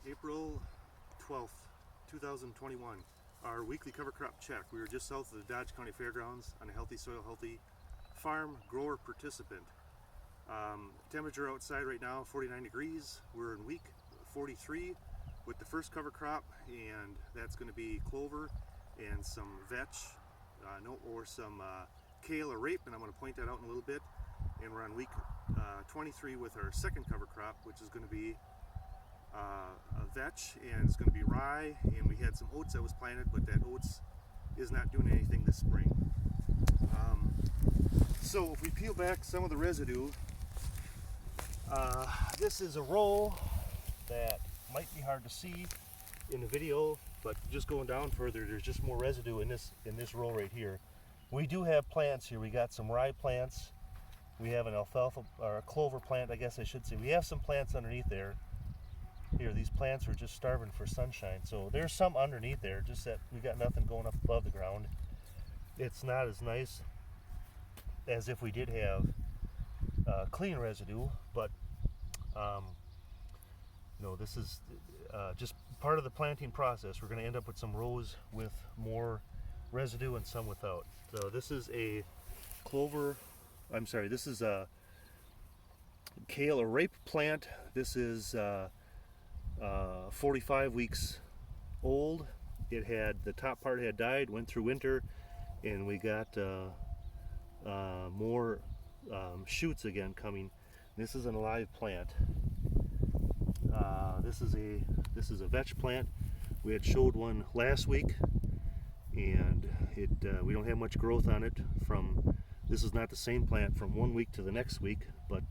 April 12th, 2021. Our weekly cover crop check. We were just south of the Dodge County Fairgrounds on a Healthy Soil, Healthy Farm grower participant. Temperature outside right now 49 degrees. We're in week 43 with the first cover crop, and that's going to be clover and some vetch, or some kale or rape, and I'm going to point that out in a little bit. And we're on week 23 with our second cover crop, which is going to be a vetch, and it's going to be rye, and we had some oats that was planted, but that oats is not doing anything this spring. So if we peel back some of the residue, this is a row that might be hard to see in the video, but just going down further, there's just more residue in this row right here. We do have plants here. We got some rye plants. We have an alfalfa, or a clover plant, I guess I should say. We have some plants underneath there. Here, these plants are just starving for sunshine. So there's some underneath there, just that we got nothing going up above the ground. It's not as nice as if we did have clean residue, but this is just part of the planting process. We're going to end up with some rows with more residue and some without. So this is a clover, I'm sorry, this is a kale or rape plant. This is 45 weeks old. It had, the top part had died, went through winter, and we got more shoots again coming. This is an alive plant. This is a vetch plant. We had showed one last week, and we don't have much growth on it. This is not the same plant from 1 week to the next week, but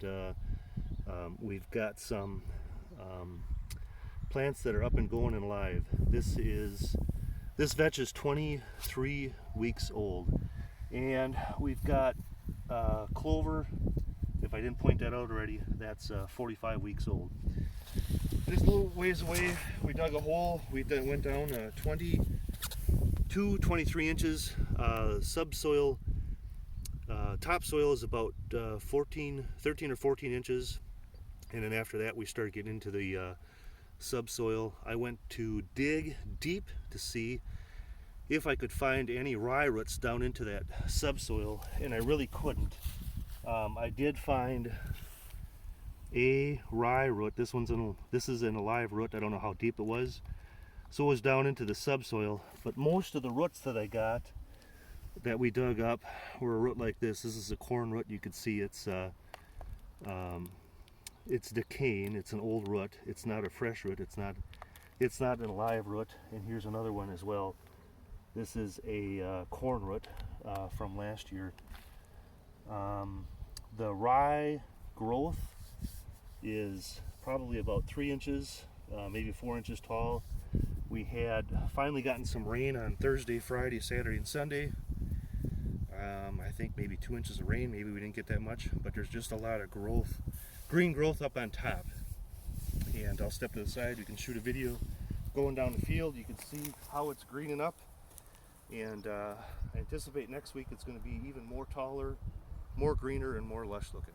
we've got some plants that are up and going and live. This vetch is 23 weeks old, and we've got clover. If I didn't point that out already, that's 45 weeks old. Just a little ways away, we dug a hole. We went down 23 inches. Subsoil, topsoil is about 13 or 14 inches, and then after that we started getting into the subsoil. I went to dig deep to see if I could find any rye roots down into that subsoil, and I really couldn't. I did find a rye root. This is an alive root. I don't know how deep it was. So it was down into the subsoil, but most of the roots that I got that we dug up were a root like this. This is a corn root. You can see it's decaying. It's an old root. It's not a fresh root. It's not an alive root. And here's another one as well. This is a corn root from last year. The rye growth is probably about 3 inches, maybe 4 inches tall. We had finally gotten some rain on Thursday, Friday, Saturday, and Sunday. I think maybe 2 inches of rain. Maybe we didn't get that much, but there's just a lot of growth, green growth up on top. And I'll step to the side. You can shoot a video going down the field. You can see how it's greening up. And I anticipate next week it's going to be even more taller, more greener, and more lush looking.